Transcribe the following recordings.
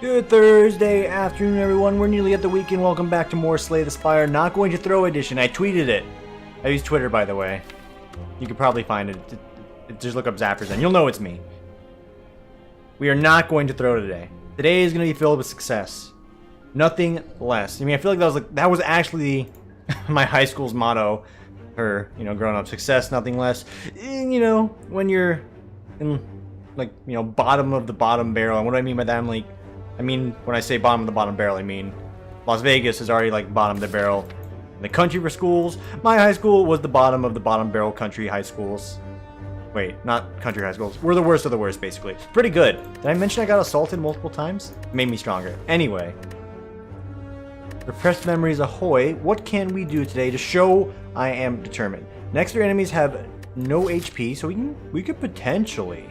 Good Thursday afternoon, everyone. We're nearly at the weekend. Welcome back to more Slay the Spire. Not going to throw edition. I tweeted it. I use Twitter, by the way. You could probably find it. Just look up Zappers and you'll know it's me. We are not going to throw today. Today is going to be filled with success. Nothing less. I mean, I feel like that was actually my high school's motto for, growing up. Success, nothing less. And, when you're in, bottom of the bottom barrel. And what do I mean by that? When I say bottom of the bottom barrel, I mean Las Vegas is already bottom of the barrel in the country for schools. My high school was the bottom of the bottom barrel country high schools. Wait, not country high schools. We're the worst of the worst, basically. Pretty good. Did I mention I got assaulted multiple times? It made me stronger. Anyway. Repressed memories ahoy. What can we do today to show I am determined? Next to enemies have no HP, so we could potentially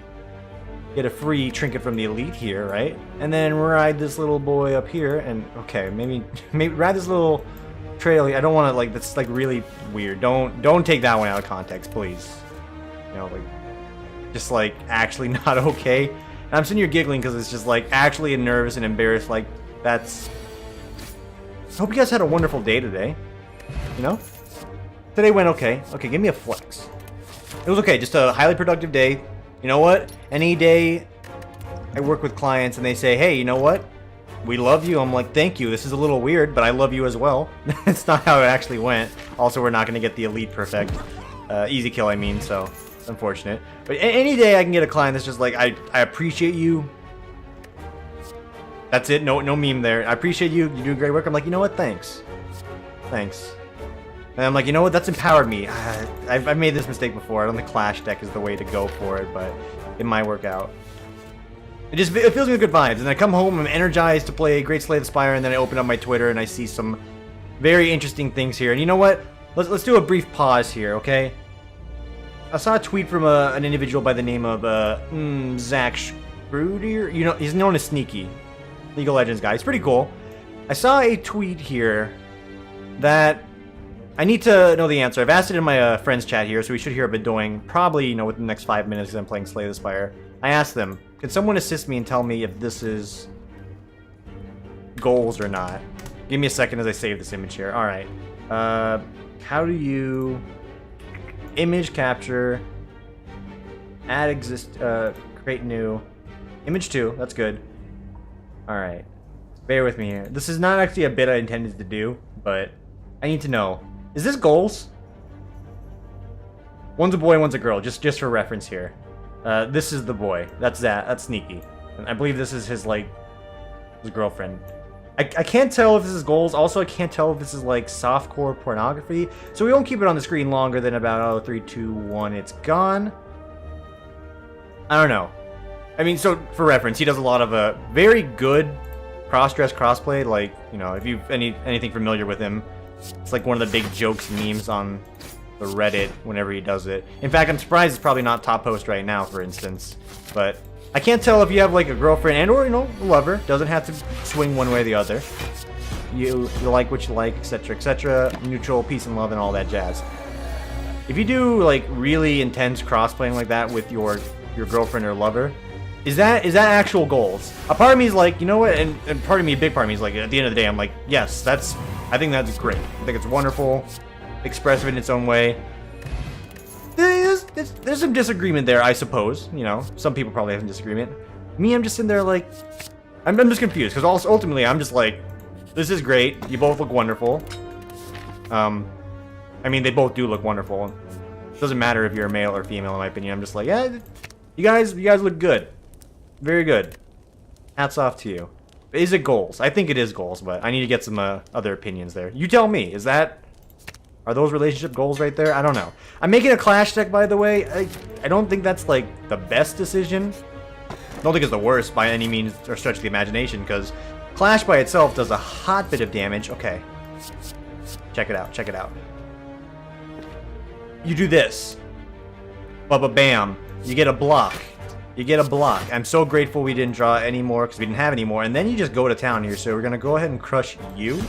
get a free trinket from the elite here, right? And then ride this little boy up here, and okay, maybe ride this little trail. I don't want to that's really weird. Don't take that one out of context, please. Just actually not okay. And I'm sitting here giggling because it's just actually nervous and embarrassed. That's. I hope you guys had a wonderful day today. Today went okay. Okay, give me a flex. It was okay, just a highly productive day. You know what? Any day I work with clients and they say, hey, you know what? We love you. I'm like, thank you. This is a little weird, but I love you as well. It's not how it actually went. Also, we're not going to get the elite perfect. Easy kill, so it's unfortunate. But any day I can get a client that's just I appreciate you. That's it. No meme there. I appreciate you. You do great work. I'm like, you know what? Thanks. Thanks. And I'm like, you know what? That's empowered me. I've made this mistake before. I don't think Clash deck is the way to go for it, but it might work out. It fills me with good vibes. And I come home, I'm energized to play Great Slay the Spire, and then I open up my Twitter and I see some very interesting things here. And you know what? Let's do a brief pause here, okay? I saw a tweet from an individual by the name of Zach Schroeder. He's known as Sneaky, League of Legends guy. It's pretty cool. I saw a tweet here that I need to know the answer. I've asked it in my friends chat here, so we should hear a bit doing probably, within the next 5 minutes as I'm playing Slay the Spire. I asked them, can someone assist me and tell me if this is goals or not? Give me a second as I save this image here. Alright. How do you image capture, add create new, image 2, that's good. Alright. Bear with me here. This is not actually a bit I intended to do, but I need to know. Is this goals? One's a boy, one's a girl. Just for reference here. This is the boy. That's Sneaky. And I believe this is his girlfriend. I can't tell if this is goals. Also, I can't tell if this is softcore pornography. So we won't keep it on the screen longer than about 3, 2, 1. It's gone. I don't know. So for reference, he does a lot of very good cross-dress crossplay. If you've anything familiar with him. It's one of the big jokes memes on the Reddit whenever he does it. In fact, I'm surprised it's probably not top post right now, for instance. But I can't tell if you have a girlfriend and or a lover. Doesn't have to swing one way or the other. You like what you like, etc., etc. Neutral, peace and love, and all that jazz. If you do really intense cross-playing like that with your girlfriend or lover, is that actual goals? A part of me is you know what, and part of me, a big part of me is at the end of the day, I'm yes, I think that's great. I think it's wonderful, expressive in its own way. There's some disagreement there, I suppose. Some people probably have some disagreement. Me, I'm just sitting there I'm just confused because ultimately I'm just this is great. You both look wonderful. They both do look wonderful. It doesn't matter if you're a male or female, in my opinion. I'm just yeah, you guys look good. Very good. Hats off to you. Is it goals? I think it is goals, but I need to get some other opinions there. You tell me. Are those relationship goals right there? I don't know. I'm making a Clash deck, by the way. I don't think that's the best decision. I don't think it's the worst by any means or stretch of the imagination, because Clash by itself does a hot bit of damage. Okay. Check it out. Check it out. You do this. Bam. You get a block. You get a block. I'm so grateful we didn't draw any more because we didn't have any more. And then you just go to town here. So we're going to go ahead and crush you.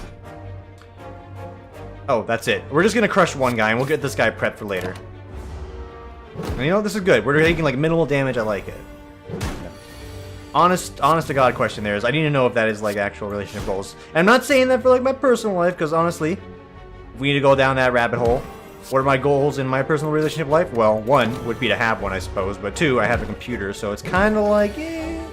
Oh, that's it. We're just going to crush one guy and we'll get this guy prepped for later. And this is good. We're taking minimal damage. I like it. honest to God question there is, I need to know if that is like actual relationship goals. And I'm not saying that for like my personal life, because honestly, if we need to go down that rabbit hole, what are my goals in my personal relationship life? Well, one would be to have one, I suppose, but two, I have a computer, so it's kind of like, eh.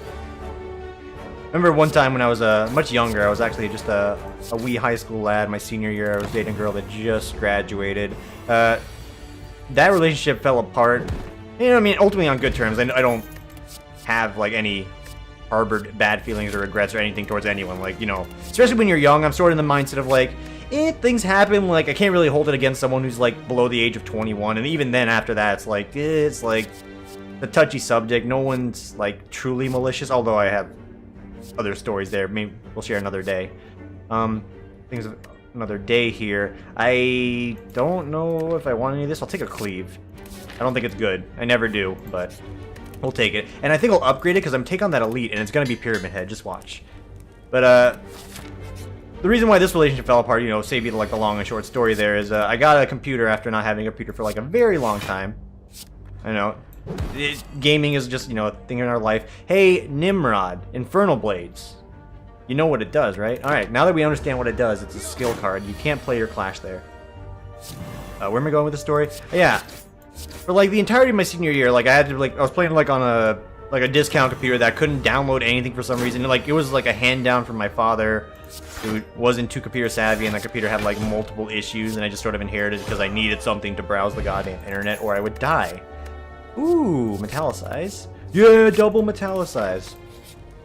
Remember one time when I was much younger, I was actually just a wee high school lad. My senior year, I was dating a girl that just graduated. That relationship fell apart. You know, I mean, ultimately on good terms. I don't have like any harbored bad feelings or regrets or anything towards anyone. Like, you know, especially when you're young, I'm sort of in the mindset of like, things happen. Like, I can't really hold it against someone who's like below the age of 21. And even then, after that, it's like a touchy subject. No one's like truly malicious, although I have other stories there. Maybe we'll share another day. Things of another day here. I don't know if I want any of this. I'll take a cleave. I don't think it's good. I never do, but we'll take it. And I think I'll upgrade it because I'm taking on that elite, and it's gonna be Pyramid Head. Just watch. But the reason why this relationship fell apart, you know, save you like the long and short story there, is I got a computer after not having a computer for like a very long time. I know. Gaming is just, you know, a thing in our life. Hey, Nimrod, Infernal Blades. You know what it does, right? Alright, now that we understand what it does, it's a skill card. You can't play your Clash there. Where am I going with the story? Yeah. For like the entirety of my senior year, like I was playing like on a discount computer that couldn't download anything for some reason. Like it was like a hand down from my father, who wasn't too computer savvy, and the computer had like multiple issues, and I just sort of inherited it because I needed something to browse the goddamn internet or I would die. Ooh, metallicize. Yeah, double metallicize.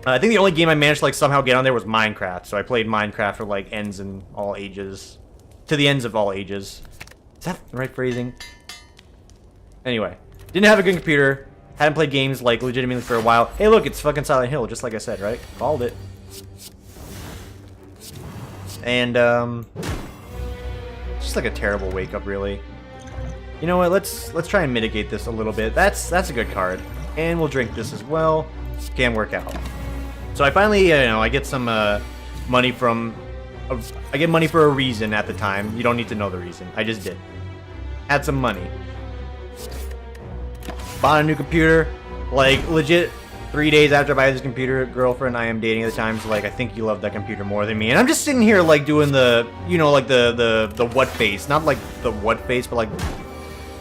I think the only game I managed to like somehow get on there was Minecraft. So I played Minecraft for like ends and all ages. To the ends of all ages. Is that the right phrasing? Anyway, didn't have a good computer. Hadn't played games like legitimately for a while. Hey look, it's fucking Silent Hill, just like I said, right? Called it. And it's just like a terrible wake up, really. You know what? Let's try and mitigate this a little bit. That's a good card, and we'll drink this as well. Can work out. So I finally, you know, I get some money from. I get money for a reason at the time. You don't need to know the reason. I just did. Had some money. Bought a new computer. Like legit. 3 days after I buy this computer, girlfriend I am dating at the time is like, I think you love that computer more than me. And I'm just sitting here like doing the, you know, like the what face. Not like the what face, but like,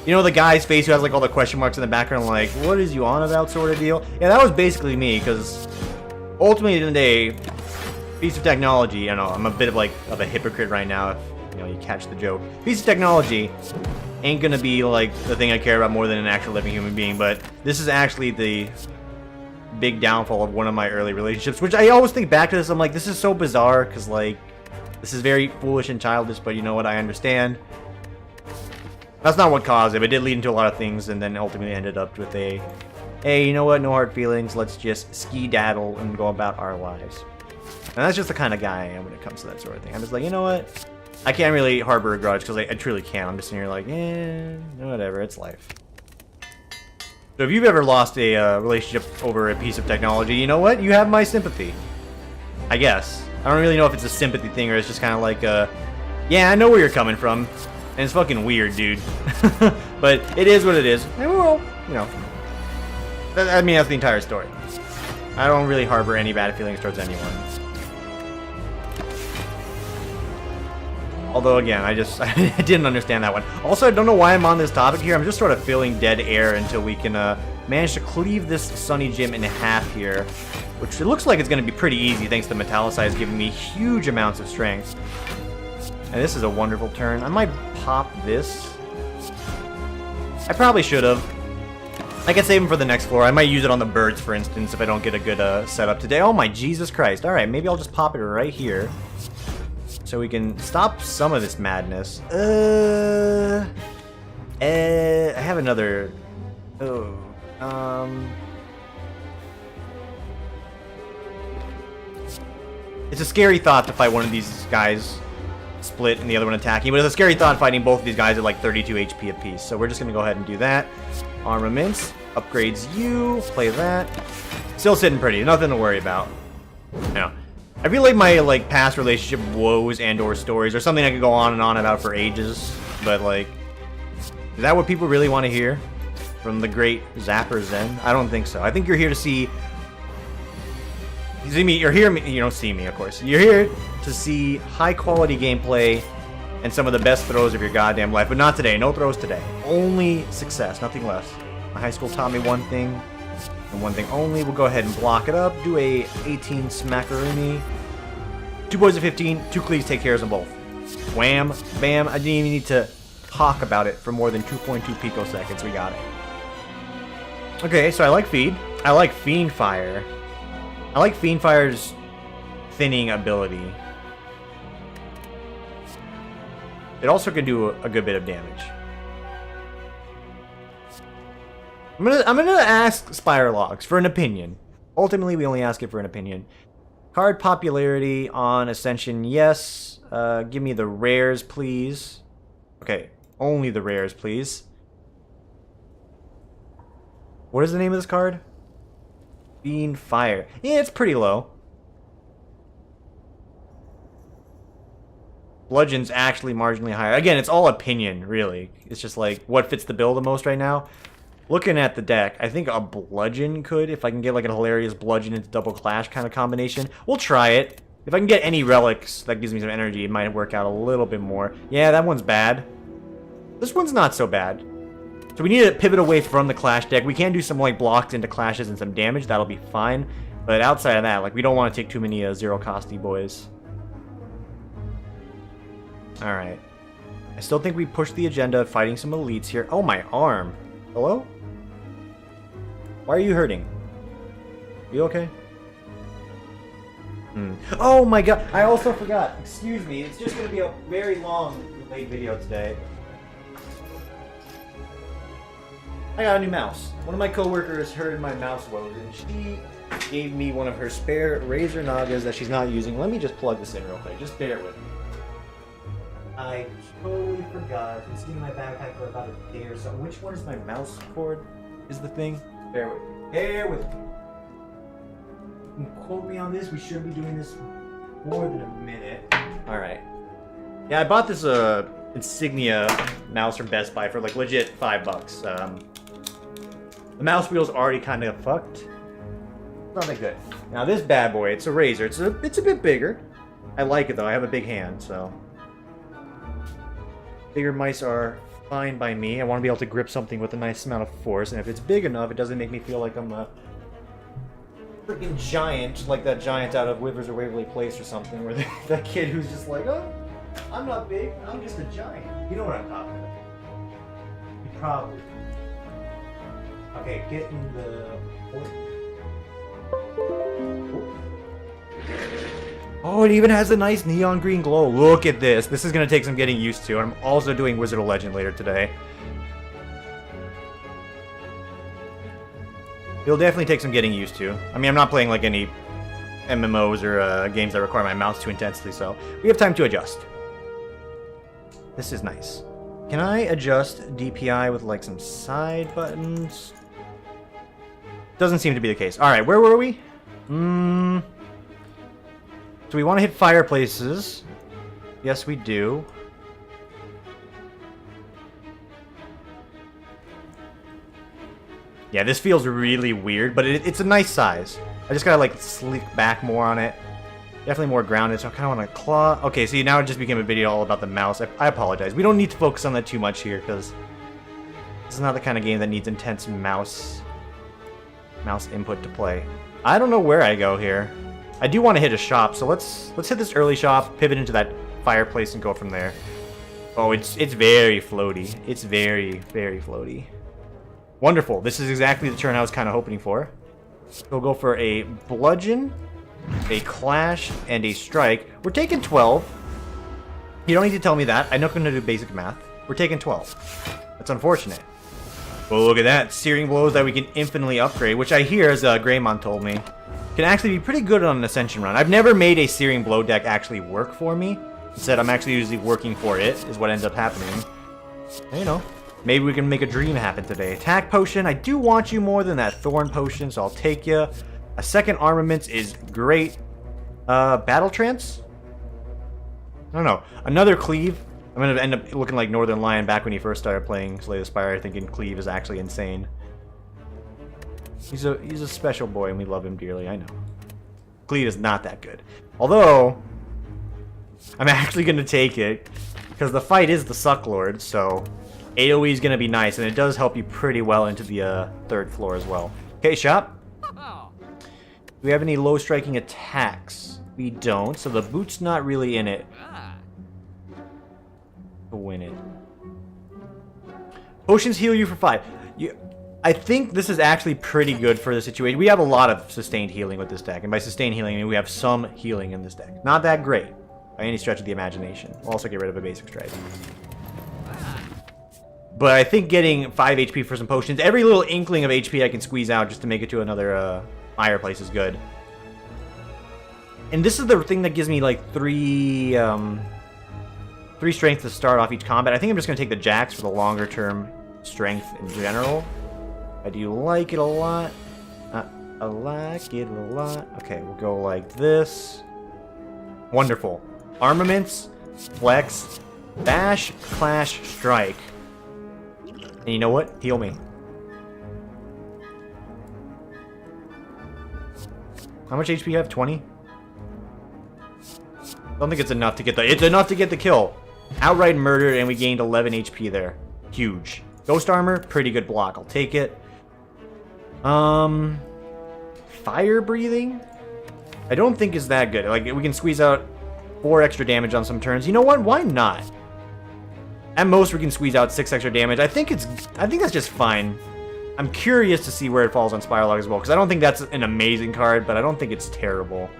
you know, the guy's face who has like all the question marks in the background, like, what is you on about sort of deal? Yeah, that was basically me, because ultimately in the day, piece of technology, I know, I'm a bit of like of a hypocrite right now if, you know, you catch the joke. Piece of technology ain't gonna be like the thing I care about more than an actual living human being, but this is actually the big downfall of one of my early relationships, which I always think back to this, I'm like, this is so bizarre, because like, this is very foolish and childish, but you know what, I understand. That's not what caused it, but it did lead into a lot of things, and then ultimately ended up with a, hey, you know what, no hard feelings, let's just ski-daddle and go about our lives. And that's just the kind of guy I am when it comes to that sort of thing. I'm just like, you know what, I can't really harbor a grudge, because I truly can't. I'm just sitting here like, whatever, it's life. So if you've ever lost a relationship over a piece of technology, you know what? You have my sympathy. I guess. I don't really know if it's a sympathy thing or it's just kind of like, yeah, I know where you're coming from. And it's fucking weird, dude. But it is what it is. And well, you know. I mean, that's the entire story. I don't really harbor any bad feelings towards anyone. Although, again, I didn't understand that one. Also, I don't know why I'm on this topic here. I'm just sort of filling dead air until we can manage to cleave this Sunny Gym in half here. Which it looks like it's going to be pretty easy thanks to Metallicize giving me huge amounts of strength. And this is a wonderful turn. I might pop this. I probably should have. I can save them for the next floor. I might use it on the birds, for instance, if I don't get a good setup today. Oh my Jesus Christ. Alright, maybe I'll just pop it right here. So we can stop some of this madness. I have another... Oh. It's a scary thought to fight one of these guys split and the other one attacking, but it's a scary thought fighting both of these guys at like 32 HP apiece. So we're just going to go ahead and do that. Armaments. Upgrades you. Play that. Still sitting pretty. Nothing to worry about. Now, I feel like my past relationship woes and or stories are something I could go on and on about for ages, but like, is that what people really want to hear from the great Zapper Zen? I don't think so. I think you're here to see You see me, you're here, you don't see me, of course. You're here to see high-quality gameplay and some of the best throws of your goddamn life. But not today. No throws today. Only success, nothing less. My high school taught me one thing, and one thing only. We'll go ahead and block it up. Do a 18 smackaroonie. 2 boys of 15. 2 cleaves take care of them both. Wham. Bam. I didn't even need to talk about it for more than 2.2 picoseconds. We got it. Okay, so I like Feed. I like Fiend Fire. I like Fiend Fire's thinning ability. It also can do a good bit of damage. I'm gonna ask Spire logs for an opinion. Ultimately, we only ask it for an opinion. Card popularity on Ascension, yes. Give me the rares, please. Okay, only the rares, please. What is the name of this card? Fiend Fire. Yeah, it's pretty low. Bludgeon's actually marginally higher. Again, it's all opinion, really. It's just like what fits the bill the most right now. Looking at the deck, I think a Bludgeon could, if I can get like a hilarious Bludgeon into Double Clash kind of combination. We'll try it. If I can get any relics that gives me some energy, it might work out a little bit more. Yeah, that one's bad. This one's not so bad. So we need to pivot away from the Clash deck. We can do some like blocks into Clashes and some damage. That'll be fine. But outside of that, like we don't want to take too many zero-costy boys. Alright. I still think we push the agenda, fighting some elites here. Oh, my arm. Hello? Why are you hurting? You okay? Oh my god, I also forgot. Excuse me, it's just going to be a very long, late video today. I got a new mouse. One of my coworkers heard my mouse woes, and she gave me one of her spare Razer Nagas that she's not using. Let me just plug this in real quick. Just bear with me. I totally forgot. It's in my backpack for about a day or so. Which one is my mouse cord? Is the thing? Bear with me. Bear with me. You can quote me on this. We should be doing this more than a minute. Alright. Yeah, I bought this Insignia mouse from Best Buy for like legit $5. The mouse wheel's already kind of fucked. Not that good. Now this bad boy, it's a Razer. It's a bit bigger. I like it though. I have a big hand, so bigger mice are fine by me. I want to be able to grip something with a nice amount of force, and if it's big enough, it doesn't make me feel like I'm a freaking giant, like that giant out of Withers or Waverly Place or something, where that kid who's just like, oh, I'm not big, I'm just a giant. You know what I'm talking about. You probably. Okay, get in the... Oh, it even has a nice neon green glow. Look at this. This is going to take some getting used to. I'm also doing Wizard of Legend later today. It'll definitely take some getting used to. I mean, I'm not playing like any MMOs or games that require my mouse too intensely, so we have time to adjust. This is nice. Can I adjust DPI with like some side buttons? Doesn't seem to be the case. Alright, where were we? So we want to hit fireplaces. Yes, we do. Yeah, this feels really weird, but it's a nice size. I just gotta like slick back more on it. Definitely more grounded, so I kind of want to claw. Okay, see, now it just became a video all about the mouse. I apologize. We don't need to focus on that too much here, because this is not the kind of game that needs intense mouse input to play. I don't know where I go here. I do want to hit a shop, so let's hit this early shop, pivot into that fireplace, and go from there. Oh, it's very floaty. It's very, very floaty. Wonderful. This is exactly the turn I was kind of hoping for. We'll go for a bludgeon, a clash, and a strike. We're taking 12. You don't need to tell me that. I'm not going to do basic math. We're taking 12. That's unfortunate. Well, look at that. Searing blows that we can infinitely upgrade, which I hear, as Greymon told me, can actually be pretty good on an Ascension run. I've never made a Searing Blow deck actually work for me. Instead, I'm actually usually working for it, is what ends up happening. You know, maybe we can make a dream happen today. Attack Potion. I do want you more than that Thorn Potion, so I'll take you. A second Armaments is great. Battle Trance? I don't know. Another Cleave. I'm going to end up looking like Northern Lion back when he first started playing Slay the Spire, thinking Cleave is actually insane. He's a special boy, and we love him dearly, I know. Cleat is not that good. Although, I'm actually going to take it, because the fight is the Sucklord, so AoE is going to be nice, and it does help you pretty well into the 3rd floor as well. Okay, shop. Do we have any low striking attacks? We don't, so the boot's not really in it to win it. Potions heal you for 5. I think this is actually pretty good for the situation. We have a lot of sustained healing with this deck, and by sustained healing, I mean we have some healing in this deck. Not that great, by any stretch of the imagination. We'll also get rid of a basic strike. But I think getting 5 HP for some potions, every little inkling of HP I can squeeze out just to make it to another higher place is good. And this is the thing that gives me like 3 strength to start off each combat. I think I'm just going to take the jacks for the longer term strength in general. I do like it a lot. I like it a lot. Okay, we'll go like this. Wonderful. Armaments, flex, bash, clash, strike. And you know what? Heal me. How much HP do you have? 20? I don't think it's enough to get the... It's enough to get the kill. Outright murdered, and we gained 11 HP there. Huge. Ghost armor, pretty good block. I'll take it. Fire breathing? I don't think is that good. Like, we can squeeze out 4 extra damage on some turns. You know what? Why not? At most, we can squeeze out 6 extra damage. I think that's just fine. I'm curious to see where it falls on Spire Log as well, because I don't think that's an amazing card, but I don't think it's terrible.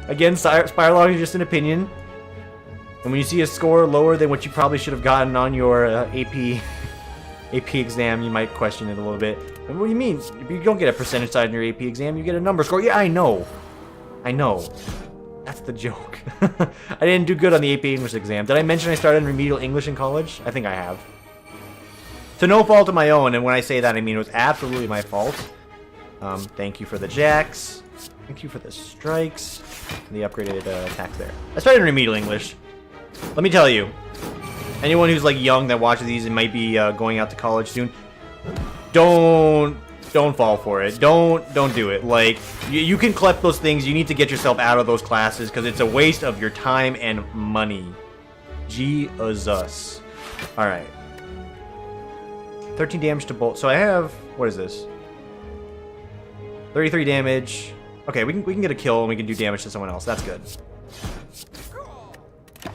Again, Spire Log is just an opinion. And when you see a score lower than what you probably should have gotten on your AP exam, you might question it a little bit. And what do you mean? If you don't get a percentage side in your AP exam, you get a number score. Yeah, I know. I know. That's the joke. I didn't do good on the AP English exam. Did I mention I started in remedial English in college? I think I have. To no fault of my own, and when I say that, I mean it was absolutely my fault. Thank you for the jacks. Thank you for the strikes. And the upgraded attack there. I started in remedial English. Let me tell you, anyone who's like young that watches these and might be going out to college soon, don't fall for it. Don't do it. Like, you can collect those things. You need to get yourself out of those classes because it's a waste of your time and money. Jesus. All right. 13 damage to bolt. So I have, what is this? 33 damage. Okay, we can get a kill and we can do damage to someone else. That's good.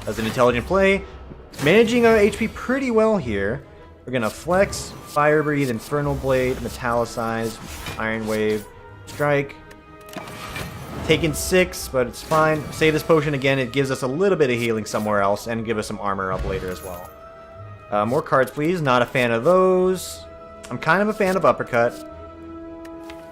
That's an intelligent play. Managing our HP pretty well here. We're gonna flex, fire breathe, infernal blade, metallicize, iron wave, strike. Taking 6, but it's fine. Save this potion again. It gives us a little bit of healing somewhere else and give us some armor up later as well. More cards, please. Not a fan of those. I'm kind of a fan of uppercut.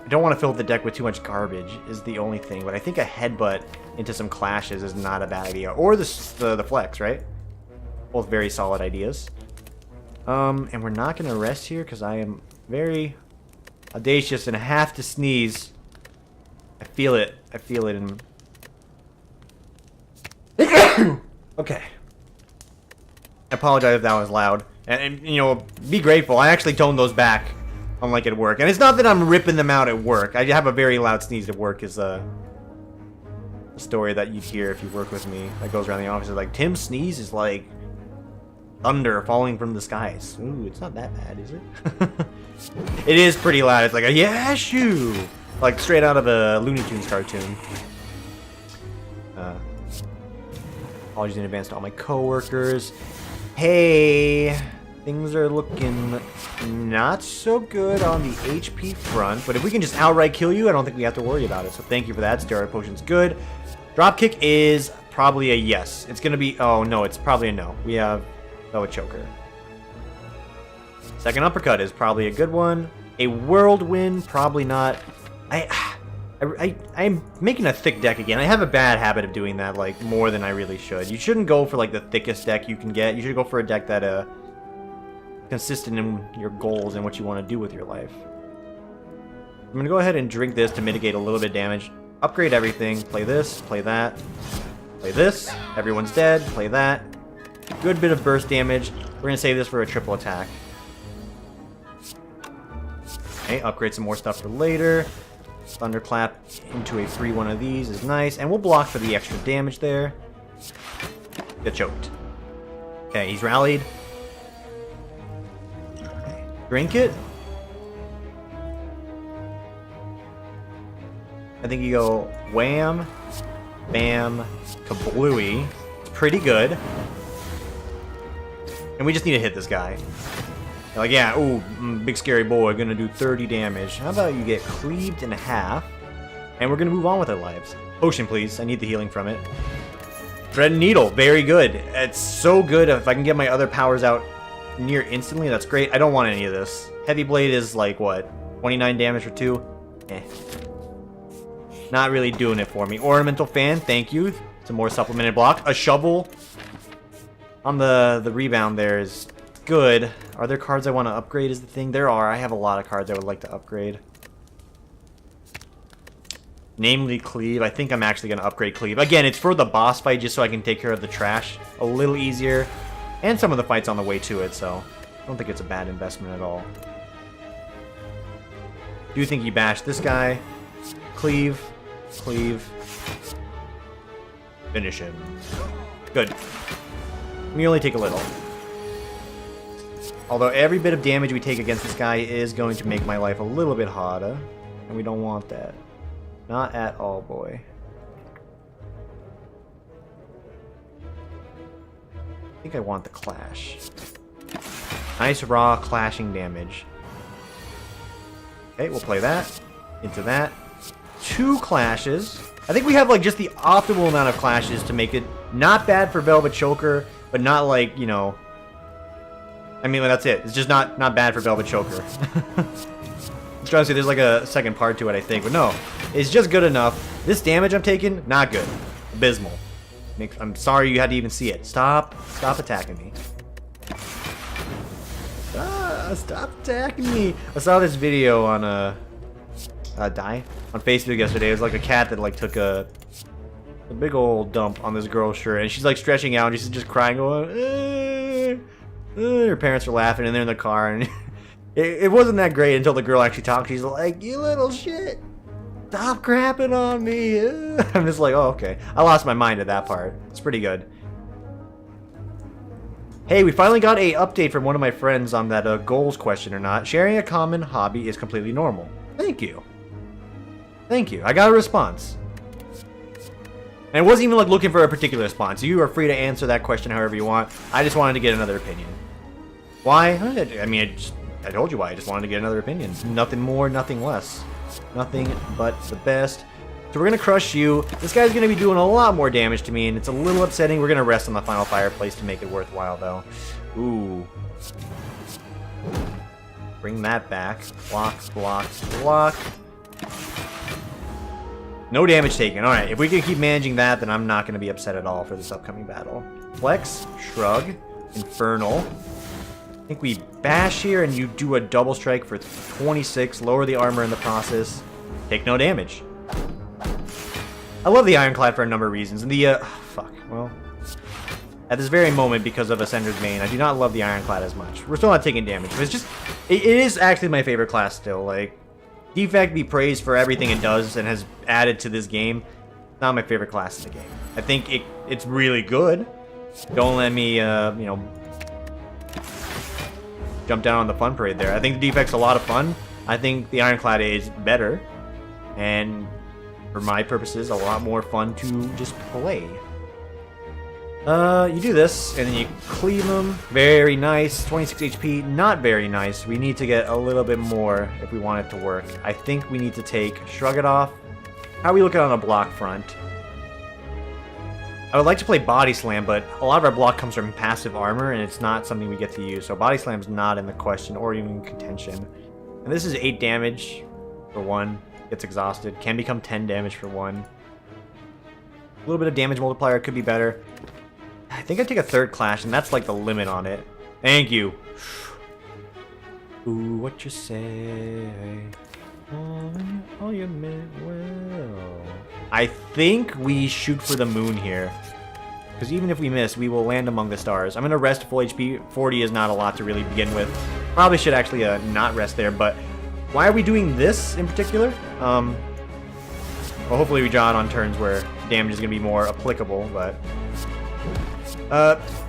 I don't want to fill the deck with too much garbage is the only thing, but I think a headbutt into some clashes is not a bad idea. Or the flex, right? Both very solid ideas. And we're not going to rest here because I am very audacious and I have to sneeze. I feel it. I feel it in... Okay. I apologize if that was loud. And, you know, be grateful. I actually toned those back, unlike at work. And it's not that I'm ripping them out at work. I have a very loud sneeze at work is a story that you'd hear if you work with me. That goes around the office. It's like, Tim's sneeze is like thunder falling from the skies. Ooh, it's not that bad, is it? It is pretty loud. It's like a yeah shoo, like straight out of a Looney Tunes cartoon. Apologies in advance to all my coworkers. Hey, things are looking not so good on the HP front, but if we can just outright kill you, I don't think we have to worry about it. So thank you for that. Steroid potion's good. Dropkick is probably a yes. It's gonna be, oh no, it's probably a no. We have a choker. Second uppercut is probably a good one. A whirlwind, probably not. I'm making a thick deck again. I have a bad habit of doing that, like, more than I really should. You shouldn't go for, like, the thickest deck you can get. You should go for a deck that, consistent in your goals and what you want to do with your life. I'm gonna go ahead and drink this to mitigate a little bit of damage. Upgrade everything. Play this, play that. Play this. Everyone's dead. Play that. Good bit of burst damage. We're gonna save this for a triple attack. Okay, upgrade some more stuff for later. Thunderclap into a free one of these is nice. And we'll block for the extra damage there. Get choked. Okay, he's rallied. Okay, drink it. I think you go wham, bam, kablooey. It's pretty good. And we just need to hit this guy. Like, yeah, ooh, big scary boy, gonna do 30 damage. How about you get cleaved in half, and we're gonna move on with our lives. Potion, please. I need the healing from it. Dread Needle, very good. It's so good. If I can get my other powers out near instantly, that's great. I don't want any of this. Heavy Blade is like, what, 29 damage for 2? Eh. Not really doing it for me. Ornamental Fan, thank you. Some more supplemented block. A Shovel on the rebound there is good. Are there cards I want to upgrade is the thing? There are. I have a lot of cards I would like to upgrade. Namely Cleave. I think I'm actually going to upgrade Cleave. Again, it's for the boss fight just so I can take care of the trash a little easier. And some of the fights on the way to it, so I don't think it's a bad investment at all. Do you think you bash this guy? Cleave. Cleave. Finish him. Good. We only take a little. Although every bit of damage we take against this guy is going to make my life a little bit harder. And we don't want that. Not at all, boy. I think I want the clash. Nice raw clashing damage. Okay, we'll play that. Into that. 2 clashes. I think we have like just the optimal amount of clashes to make it not bad for Velvet Choker, but not like, you know... I mean, that's it. It's just not bad for Velvet Choker. I'm trying to say there's like a second part to it, I think. But no, it's just good enough. This damage I'm taking, not good. Abysmal. I'm sorry you had to even see it. Stop attacking me. Stop attacking me. I saw this video on on Facebook yesterday. It was like a cat that like took a big old dump on this girl's shirt, and she's like stretching out, and she's just crying, going, her parents are laughing, and they're in the car, and it wasn't that great until the girl actually talked. She's like, "You little shit, stop crapping on me." I'm just like, oh, okay. I lost my mind at that part. It's pretty good. Hey, we finally got a update from one of my friends on that goals question or not. Sharing a common hobby is completely normal. Thank you. Thank you. I got a response. And it wasn't even like looking for a particular response. You are free to answer that question however you want. I just wanted to get another opinion. Why? I mean, I told you why. I just wanted to get another opinion. Nothing more, nothing less. Nothing but the best. So we're going to crush you. This guy's going to be doing a lot more damage to me, and it's a little upsetting. We're going to rest on the final fireplace to make it worthwhile, though. Ooh. Bring that back. Block, block, block. No damage taken. Alright, if we can keep managing that, then I'm not going to be upset at all for this upcoming battle. Flex, Shrug, Infernal. I think we bash here and you do a double strike for 26. Lower the armor in the process. Take no damage. I love the Ironclad for a number of reasons. And the, fuck, well... At this very moment, because of Ascender's Mane, I do not love the Ironclad as much. We're still not taking damage, but it's just... It is actually my favorite class still, like... Defect be praised for everything it does and has added to this game. Not my favorite class in the game. I think it's really good. Don't let me, you know, jump down on the fun parade there. I think the Defect's a lot of fun. I think the Ironclad is better. And for my purposes, a lot more fun to just play. You do this, and then you cleave them. Very nice. 26 HP, not very nice. We need to get a little bit more if we want it to work. I think we need to take Shrug It Off. How are we looking on a block front? I would like to play Body Slam, but a lot of our block comes from passive armor, and it's not something we get to use. So Body Slam's not in the question or even contention. And this is 8 damage for 1. Gets exhausted. Can become 10 damage for 1. A little bit of damage multiplier could be better. I think I take a 3rd clash, and that's like the limit on it. Thank you. Ooh, what you say? Oh, you meant well. I think we shoot for the moon here. Because even if we miss, we will land among the stars. I'm going to rest full HP. 40 is not a lot to really begin with. Probably should actually not rest there, but Why are we doing this in particular? Well, hopefully we draw it on turns where damage is going to be more applicable, but...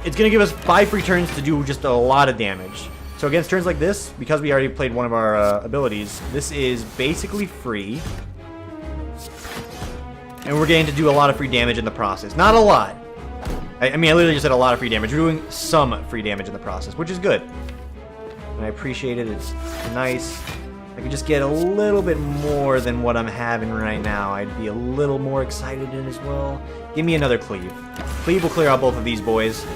it's going to give us 5 free turns to do just a lot of damage. So against turns like this, because we already played one of our abilities, this is basically free. And we're getting to do a lot of free damage in the process. Not a lot. I mean, I literally just said a lot of free damage. We're doing some free damage in the process, which is good. And I appreciate it. It's nice. I could just get a little bit more than what I'm having right now. I'd be a little more excited in as well. Give me another cleave. Cleave will clear out both of these boys.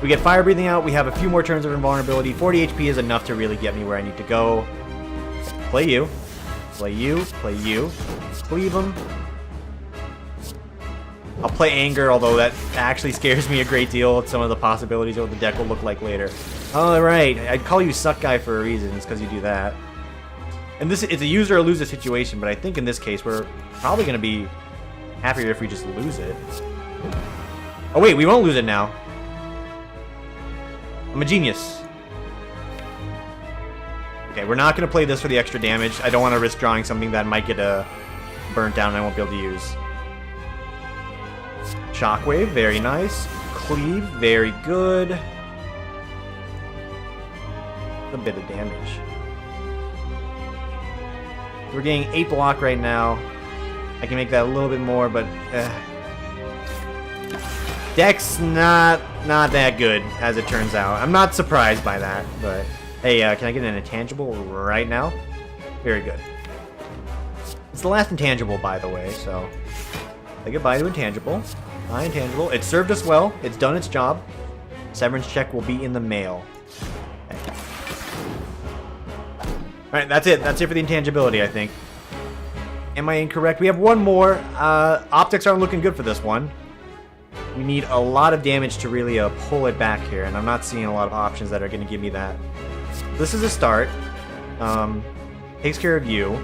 We get fire breathing out. We have a few more turns of invulnerability. 40 HP is enough to really get me where I need to go. Play you. Play you. Play you. Cleave them. I'll play anger, although that actually scares me a great deal at some of the possibilities of what the deck will look like later. Alright, I'd call you suck guy for a reason. It's because you do that. And this it's a use or lose it situation, but I think in this case we're probably going to be happier if we just lose it. Oh wait, we won't lose it now. I'm a genius. Okay, we're not going to play this for the extra damage. I don't want to risk drawing something that might get burnt down and I won't be able to use. Shockwave, very nice. Cleave, very good. A bit of damage. We're getting 8 block right now. I can make that a little bit more, but deck's not that good, as it turns out. I'm not surprised by that, but hey, can I get an intangible right now? Very good. It's the last intangible, by the way, so say goodbye to intangible. Bye, intangible. It served us well. It's done its job. Severance check will be in the mail. Okay. Alright, that's it. That's it for the intangibility, I think. Am I incorrect? We have one more. Optics aren't looking good for this one. We need a lot of damage to really pull it back here, and I'm not seeing a lot of options that are going to give me that. This is a start. Takes care of you.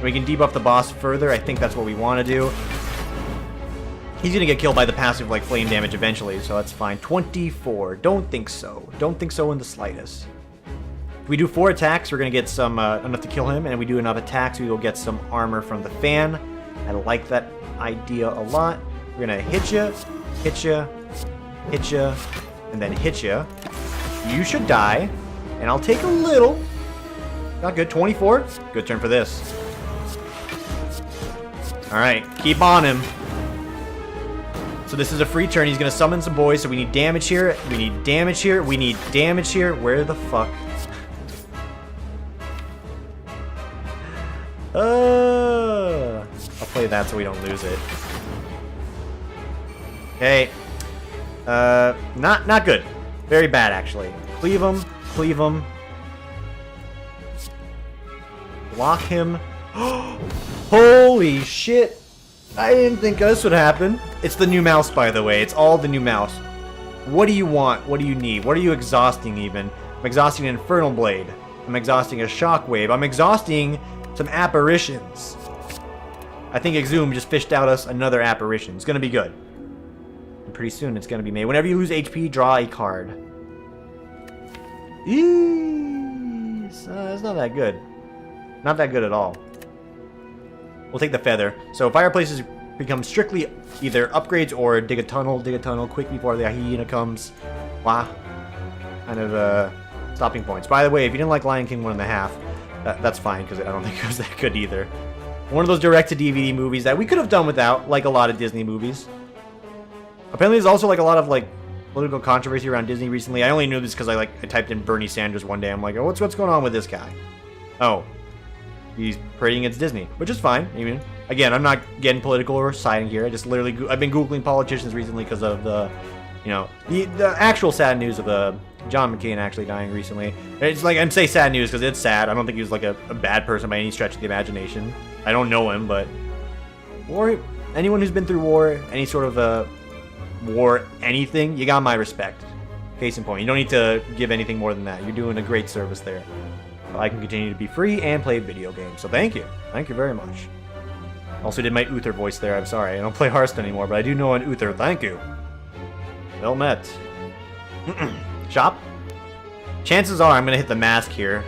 We can debuff the boss further. I think that's what we want to do. He's going to get killed by the passive, like, flame damage eventually, so that's fine. 24. Don't think so. Don't think so in the slightest. If we do 4 attacks, we're going to get some enough to kill him, and if we do enough attacks, we will get some armor from the fan. I like that idea a lot. We're going to hit you, hit you, hit you, and then hit you. You should die, and I'll take a little. Not good. 24. Good turn for this. Alright, keep on him. So this is a free turn. He's going to summon some boys, so we need damage here. We need damage here. We need damage here. Where the fuck? I'll play that so we don't lose it. Okay. Not good. Very bad, actually. Cleave him. Cleave him. Block him. Holy shit. I didn't think this would happen. It's the new mouse, by the way. It's all the new mouse. What do you want? What do you need? What are you exhausting, even? I'm exhausting an Infernal Blade. I'm exhausting a Shockwave. I'm exhausting some apparitions. I think Exhume just fished out us another apparition. It's going to be good. And pretty soon it's going to be made. Whenever you lose HP, draw a card. It's not that good. Not that good at all. We'll take the feather. So fireplaces become strictly either upgrades or dig a tunnel quick before the hyena comes. Wow. Kind of stopping points. By the way, if you didn't like Lion King 1.5, that's fine, because I don't think it was that good either. One of those direct-to-DVD movies that we could have done without, like a lot of Disney movies. Apparently there's also like a lot of like political controversy around Disney recently. I only knew this because I typed in Bernie Sanders one day. I'm like, oh, what's going on with this guy? Oh. He's parading against Disney, which is fine. I mean, again, I'm not getting political or siding here. I just literally, I've been Googling politicians recently because of the, the actual sad news of John McCain actually dying recently. It's like, I'm saying sad news because it's sad. I don't think he was like a bad person by any stretch of the imagination. I don't know him, but war, anyone who's been through war, any sort of war, anything, you got my respect. Case in point, you don't need to give anything more than that. You're doing a great service there. I can continue to be free and play video games. So thank you. Thank you very much. Also did my Uther voice there. I'm sorry. I don't play Hearthstone anymore, but I do know an Uther. Thank you. Well met. Shop. Chances are I'm going to hit the mask here.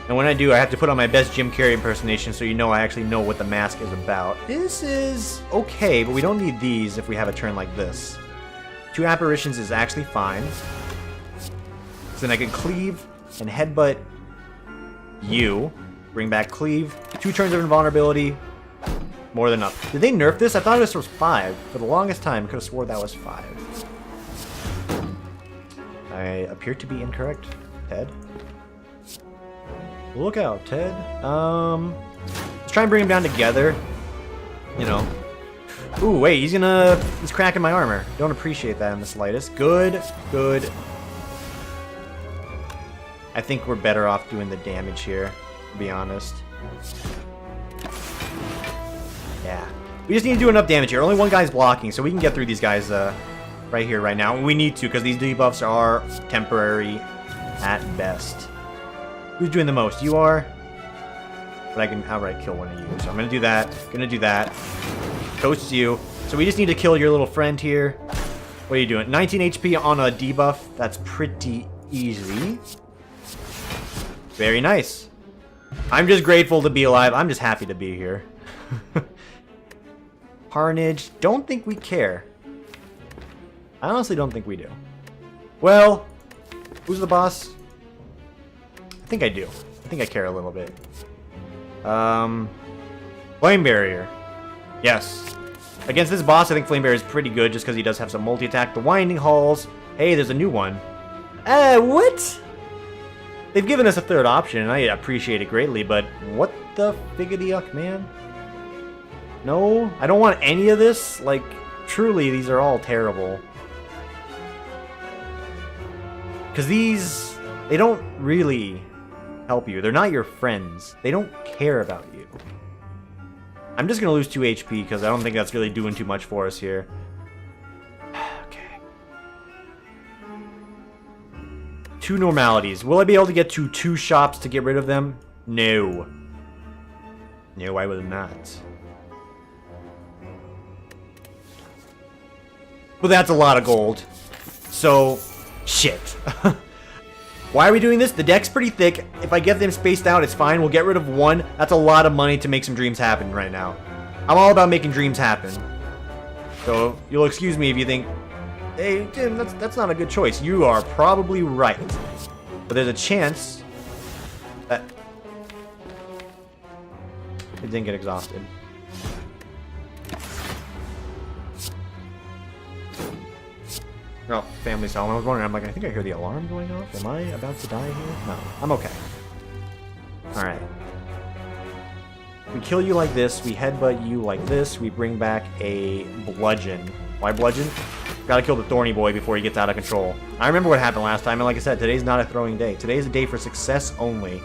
And when I do, I have to put on my best Jim Carrey impersonation so you know I actually know what the mask is about. This is okay, but we don't need these if we have a turn like this. 2 apparitions is actually fine. So then I can cleave and headbutt you. Bring back cleave. 2 turns of invulnerability. More than enough. Did they nerf this? I thought this was 5. For the longest time, I could have swore that was 5. I appear to be incorrect, Ted. Look out, Ted. Let's try and bring him down together. You know. Ooh, wait, he's cracking my armor. Don't appreciate that in the slightest. Good, good. I think we're better off doing the damage here, to be honest. Yeah. We just need to do enough damage here. Only one guy's blocking, so we can get through these guys right here, right now. We need to, because these debuffs are temporary at best. Who's doing the most? You are? But I can outright kill one of you. So I'm going to do that. Gonna do that. Toast you. So we just need to kill your little friend here. What are you doing? 19 HP on a debuff. That's pretty easy. Very nice. I'm just grateful to be alive. I'm just happy to be here. Carnage. Don't think we care. I honestly don't think we do. Well, who's the boss? I think I do. I think I care a little bit. Flame Barrier. Yes. Against this boss, I think Flame Barrier is pretty good just because he does have some multi-attack. The Winding Halls. Hey, there's a new one. What? They've given us a third option, and I appreciate it greatly, but what the figgity-uck, man? No, I don't want any of this. Like, truly, these are all terrible. Because these, they don't really help you. They're not your friends. They don't care about you. I'm just going to lose 2 HP because I don't think that's really doing too much for us here. Okay. 2 normalities. Will I be able to get to 2 shops to get rid of them? No. No, I will not. But that's a lot of gold. So, shit. Why are we doing this? The deck's pretty thick. If I get them spaced out, it's fine. We'll get rid of 1. That's a lot of money to make some dreams happen right now. I'm all about making dreams happen. So, you'll excuse me if you think, hey, Tim, that's not a good choice. You are probably right. But there's a chance that it didn't get exhausted. Oh, family cell. I was wondering, I'm like, I think I hear the alarm going off. Am I about to die here? No, I'm okay. Alright. We kill you like this, we headbutt you like this, we bring back a bludgeon. Why bludgeon? Gotta kill the thorny boy before he gets out of control. I remember what happened last time, and like I said, today's not a throwing day. Today is a day for success only.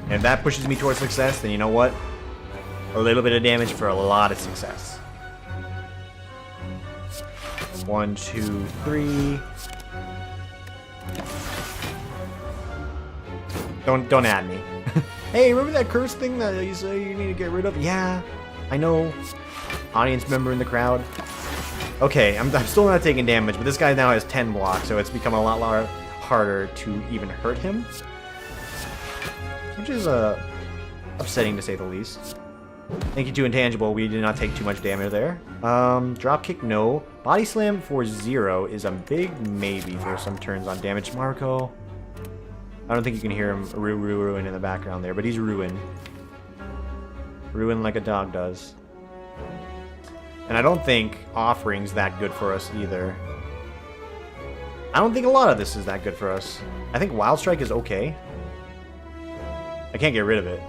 And if that pushes me towards success, then you know what? A little bit of damage for a lot of success. 1, 2, 3. Don't add me. Hey, remember that curse thing that you say you need to get rid of? Yeah, I know. Audience member in the crowd. Okay, I'm still not taking damage, but this guy now has 10 blocks, so it's become a lot harder to even hurt him. Which is upsetting to say the least. Thank you to Intangible, we did not take too much damage there. Drop kick, no. Body slam for 0 is a big maybe for some turns on damage. Marco. I don't think you can hear him ruin in the background there, but he's ruin. Ruin like a dog does. And I don't think Offering's that good for us either. I don't think a lot of this is that good for us. I think Wild Strike is okay. I can't get rid of it.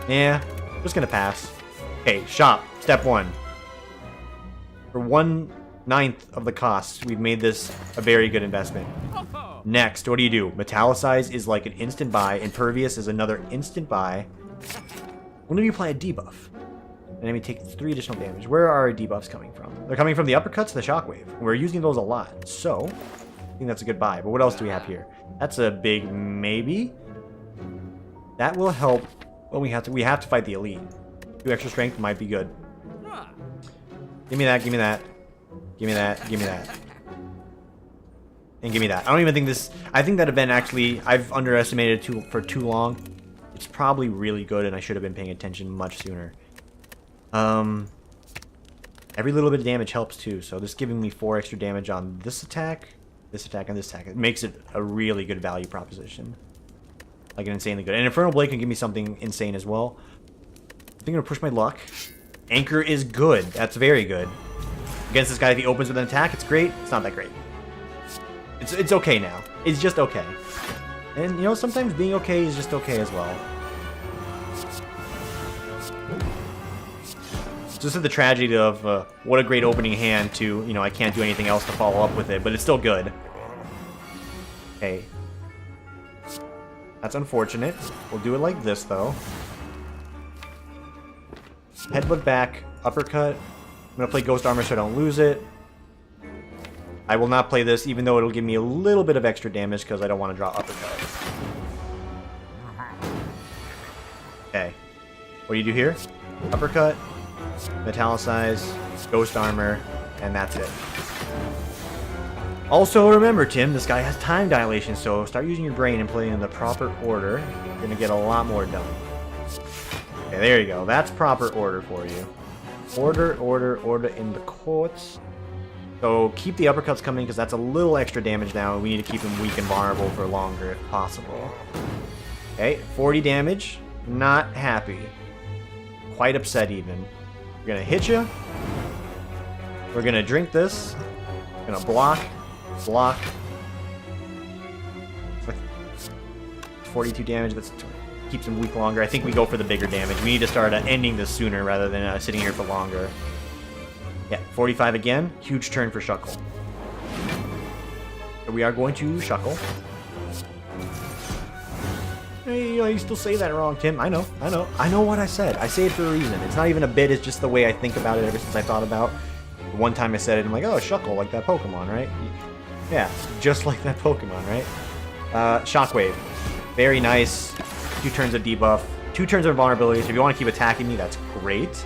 Yeah. Just gonna pass. Okay, shop. Step 1. For 1/9 of the cost, we've made this a very good investment. Next, what do? Metallicize is like an instant buy. Impervious is another instant buy. When do you apply a debuff? Enemy takes 3 additional damage. Where are our debuffs coming from? They're coming from the uppercuts, the shockwave. We're using those a lot, so I think that's a good buy. But what else do we have here? That's a big maybe. That will help. Well, we have to fight the elite. 2 extra strength might be good. Give me that, give me that. Give me that, give me that. And give me that. I don't even think this... I think that event actually... I've underestimated it for too long. It's probably really good, and I should have been paying attention much sooner. Every little bit of damage helps, too. So this giving me 4 extra damage on this attack, and this attack. It makes it a really good value proposition. Like, an insanely good. And Infernal Blade can give me something insane as well. I think I'm going to push my luck. Anchor is good. That's very good. Against this guy, if he opens with an attack, it's great. It's not that great. It's okay now. It's just okay. And, you know, sometimes being okay is just okay as well. So this is the tragedy of what a great opening hand to, you know, I can't do anything else to follow up with it, but it's still good. Okay. That's unfortunate. We'll do it like this, though. Headbutt back, uppercut. I'm going to play Ghost Armor so I don't lose it. I will not play this, even though it'll give me a little bit of extra damage because I don't want to draw uppercut. Okay. What do you do here? Uppercut, Metallicize, Ghost Armor, and that's it. Also, remember, Tim, this guy has time dilation, so start using your brain and playing in the proper order. You're going to get a lot more done. Okay, there you go. That's proper order for you. Order in the courts. So keep the uppercuts coming because that's a little extra damage now. We need to keep him weak and vulnerable for longer if possible. Okay, 40 damage. Not happy. Quite upset even. We're going to hit you. We're going to drink this. We're going to block. 42 damage. That keeps him weak longer. I think we go for the bigger damage. We need to start ending this sooner rather than sitting here for longer. Yeah, 45 again. Huge turn for Shuckle. So we are going to Shuckle. Hey, you still say that wrong, Tim. I know what I said. I say it for a reason. It's not even a bit, it's just the way I think about it ever since I thought about. One time I said it, I'm like, oh, Shuckle, like that Pokemon, right? Yeah, just like that Pokemon, right? Shockwave. Very nice. 2 turns of debuff. 2 turns of vulnerability, so if you want to keep attacking me, that's great.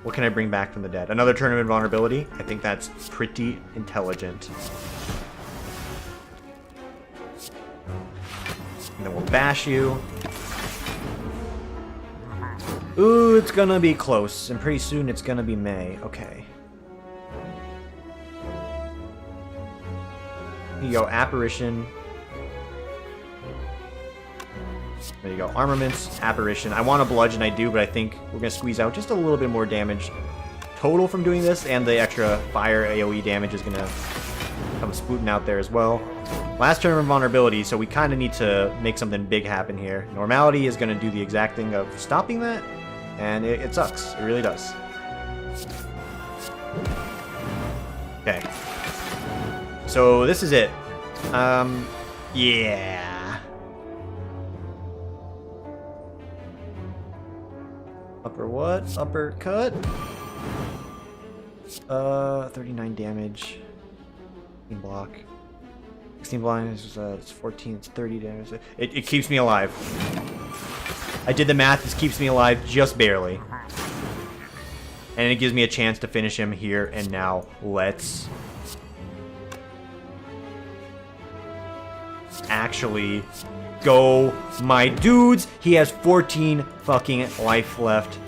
What can I bring back from the dead? Another turn of invulnerability? I think that's pretty intelligent. And then we'll bash you. Ooh, it's gonna be close. And pretty soon it's gonna be May. Okay. Here you go, Apparition. There you go, Armaments, Apparition. I want a Bludgeon, I do, but I think we're going to squeeze out just a little bit more damage total from doing this, and the extra fire AoE damage is going to come spooting out there as well. Last turn of Vulnerability, so we kind of need to make something big happen here. Normality is going to do the exact thing of stopping that, and it sucks. It really does. Okay. So this is it. Yeah. Upper what? Uppercut. 39 damage. 16 block. 16 blind is it's 14, it's 30 damage. It keeps me alive. I did the math, this keeps me alive just barely. And it gives me a chance to finish him here and now. Let's actually go, my dudes. He has 14 fucking life left.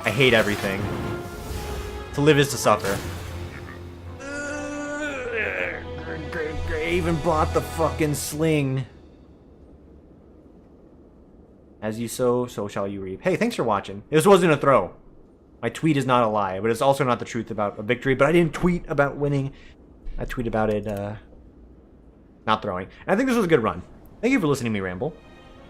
I hate everything. To live is to suffer. Even bought the fucking sling. As you sow, so shall you reap. Hey, thanks for watching. This wasn't a throw. My tweet is not a lie, but it's also not the truth about a victory. But I didn't tweet about winning. I tweet about it not throwing. And I think this was a good run. Thank you for listening to me ramble.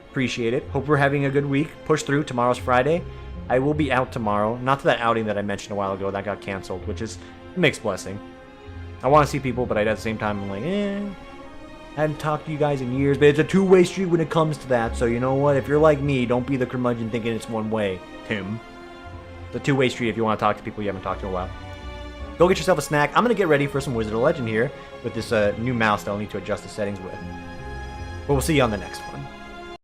Appreciate it. Hope we're having a good week. Push through. Tomorrow's Friday. I will be out tomorrow. Not to that outing that I mentioned a while ago that got canceled, which is a mixed blessing. I want to see people, but at the same time, I'm like, I haven't talked to you guys in years, but it's a two-way street when it comes to that, so you know what? If you're like me, don't be the curmudgeon thinking it's one way, Tim. It's a two-way street if you want to talk to people you haven't talked to in a while. Go get yourself a snack. I'm going to get ready for some Wizard of Legend here with this new mouse that I'll need to adjust the settings with. But we'll see you on the next one.